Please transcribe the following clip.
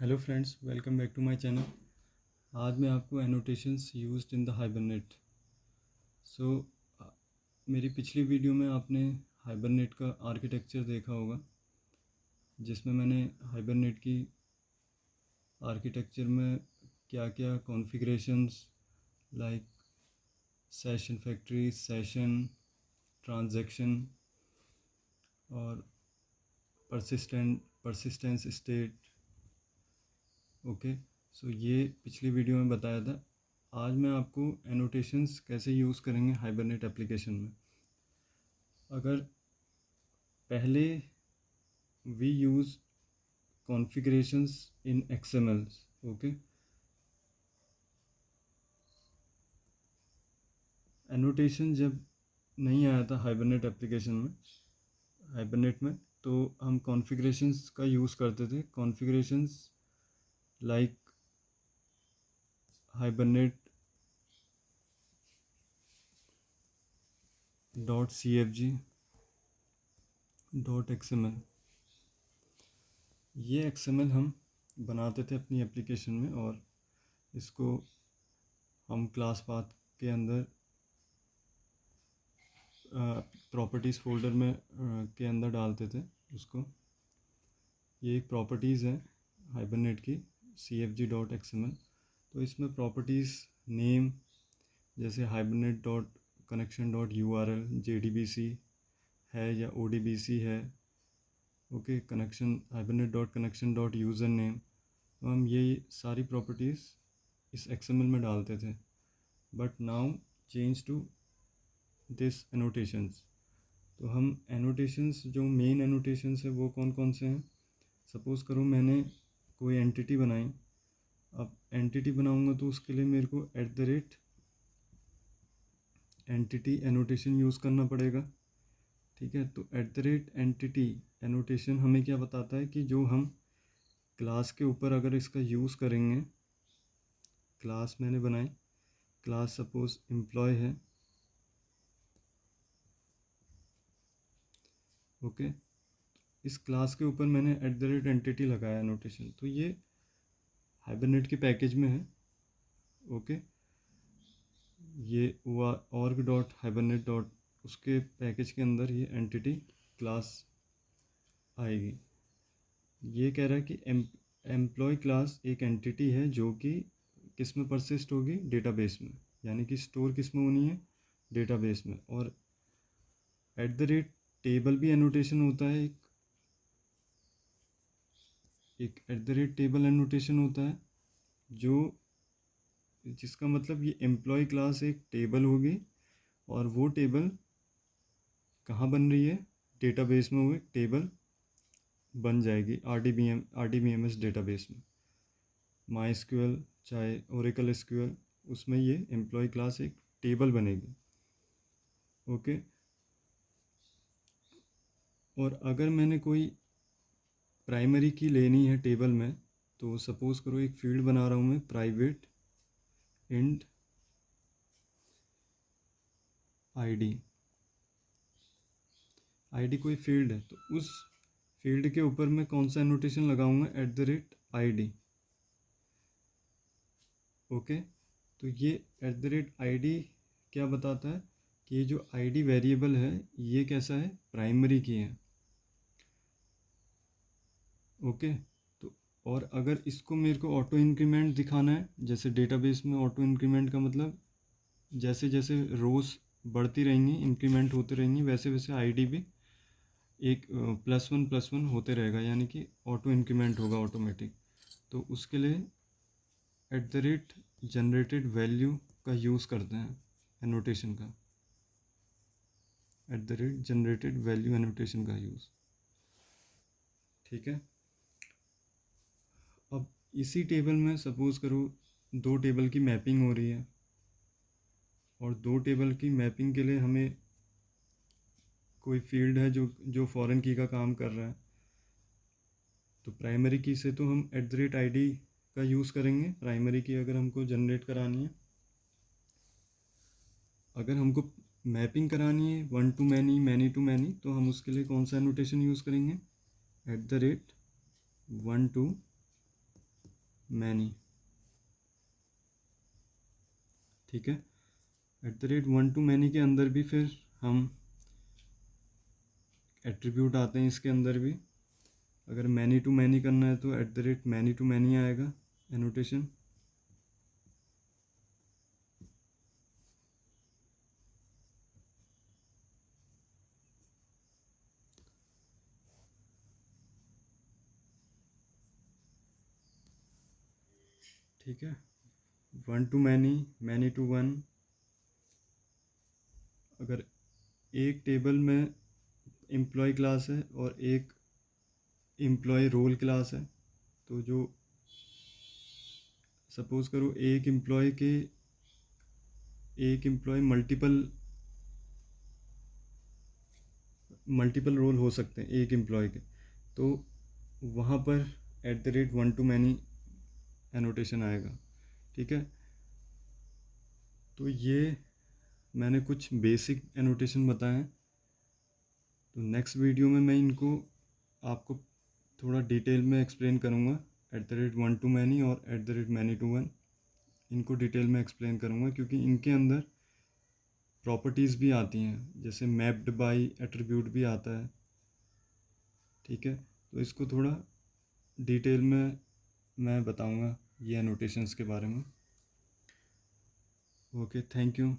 Hello friends, welcome back to my channel. आज मैं आपको annotations used in the Hibernate. So मेरी पिछली वीडियो में आपने हाइबरनेट का आर्किटेक्चर देखा होगा, जिसमें मैंने हाइबरनेट की आर्किटेक्चर में क्या क्या configurations like session factory, session, transaction और परसिस्टेंस स्टेट। ओके, सो ये पिछली वीडियो में बताया था। आज मैं आपको एनोटेशंस कैसे यूज़ करेंगे हाइबरनेट एप्लीकेशन में। अगर पहले we use configurations in XML. Okay, annotation जब नहीं आया था हाइबरनेट एप्लीकेशन में, हाइबरनेट में, तो हम कॉन्फ़िगरेशंस का यूज़ करते थे। Configurations like hibernate .cfg, .xml। ये XML हम बनाते थे अपनी एप्लीकेशन में और इसको हम क्लास पाथ के अंदर प्रॉपर्टीज़ फोल्डर में के अंदर डालते थे उसको। ये एक प्रॉपर्टीज़ है हाइबरनेट की, cfg.xml। तो इसमें प्रॉपर्टीज़ नेम जैसे hibernate dot connection dot url JDBC है या ODBC है। Okay, connection hibernate dot connection dot user name. तो हम ये सारी प्रॉपर्टीज़ इस XML में डालते थे। But now change to this annotations. तो हम एनोटेशंस, जो मेन एनोटेशंस है वो कौन कौन से हैं। सपोज़ करो मैंने कोई एंटिटी बनाई। अब एंटिटी बनाऊंगा तो उसके लिए मेरे को एंटिटी एनोटेशन यूज़ करना पड़ेगा। ठीक है, तो एंटिटी एनोटेशन हमें क्या बताता है कि जो हम क्लास के ऊपर अगर इसका यूज़ करेंगे, क्लास मैंने बनाई, क्लास सपोज एम्प्लॉय है। ओके, इस क्लास के ऊपर मैंने एंटिटी लगाया एनोटेशन, तो ये हाइबरनेट के पैकेज में है। ओके, ये org डॉट हाइबरनेट डॉट उसके पैकेज के अंदर ये एंटिटी क्लास आएगी। ये कह रहा है कि एम्प्लॉय क्लास एक एंटिटी है जो कि किस में परसिस्ट होगी, डेटाबेस में, यानी कि स्टोर किस में होनी है, डेटाबेस में। और टेबल भी एनोटेशन होता है, एक टेबल एनोटेशन होता है, जो जिसका मतलब ये एम्प्लॉय क्लास एक टेबल होगी और वो टेबल कहाँ बन रही है, डेटाबेस में वो एक टेबल बन जाएगी RDBMS डेटाबेस में। MySQL चाहे Oracle SQL, उसमें ये एम्प्लॉय क्लास एक टेबल बनेगी। ओके, और अगर मैंने कोई प्राइमरी की लेनी है टेबल में, तो सपोज़ करो एक फील्ड बना रहा हूँ मैं, प्राइवेट इंड आईडी कोई फील्ड है, तो उस फील्ड के ऊपर मैं कौन सा एनोटेशन लगाऊंगा, @id। ओके, तो ये @id क्या बताता है कि ये जो आईडी वेरिएबल है ये कैसा है, प्राइमरी की है। ओके, तो और अगर इसको मेरे को ऑटो इंक्रीमेंट दिखाना है, जैसे डेटाबेस में ऑटो इंक्रीमेंट का मतलब जैसे जैसे रोज़ बढ़ती रहेंगी, इंक्रीमेंट होते रहेंगी, वैसे वैसे आईडी भी एक +1 होते रहेगा, यानी कि ऑटो इंक्रीमेंट होगा ऑटोमेटिक। तो उसके लिए जनरेटेड वैल्यू का यूज़ करते हैं एनोटेशन का, जनरेटेड वैल्यू एनोटेशन का यूज़। ठीक है, अब इसी टेबल में सपोज़ करो दो टेबल की मैपिंग हो रही है, और दो टेबल की मैपिंग के लिए हमें कोई फील्ड है जो फॉरेन की का काम कर रहा है। तो प्राइमरी की से तो हम @id का यूज़ करेंगे, प्राइमरी की अगर हमको जनरेट करानी है। अगर हमको मैपिंग करानी है 1 to many, many to many, तो हम उसके लिए कौन सा एनोटेशन यूज़ करेंगे, @1 to मैनी, ठीक है। वन टू मैनी के अंदर भी फिर हम एट्रीब्यूट आते हैं इसके अंदर भी। अगर मैनी टू मैनी करना है तो मैनी टू मैनी आएगा एनोटेशन। ठीक है, one to many, many to one. अगर एक टेबल में एम्प्लॉय क्लास है और एक एम्प्लॉय रोल क्लास है, तो जो सपोज़ करो एक एम्प्लॉय मल्टीपल रोल हो सकते हैं एक एम्प्लॉय के, तो वहाँ पर वन टू मैनी एनोटेशन आएगा, ठीक है। तो ये मैंने कुछ बेसिक एनोटेशन बताए हैं। तो नेक्स्ट वीडियो में मैं इनको आपको थोड़ा डिटेल में एक्सप्लेन करूँगा। वन टू मैनी और मैनी टू वन, इनको डिटेल में एक्सप्लेन करूँगा, क्योंकि इनके अंदर प्रॉपर्टीज़ भी आती हैं, जैसे मैप्ड बाय एट्रीब्यूट भी आता है, ठीक है। तो इसको थोड़ा डिटेल में मैं बताऊँगा ये एनोटेशंस के बारे में। Okay, thank you.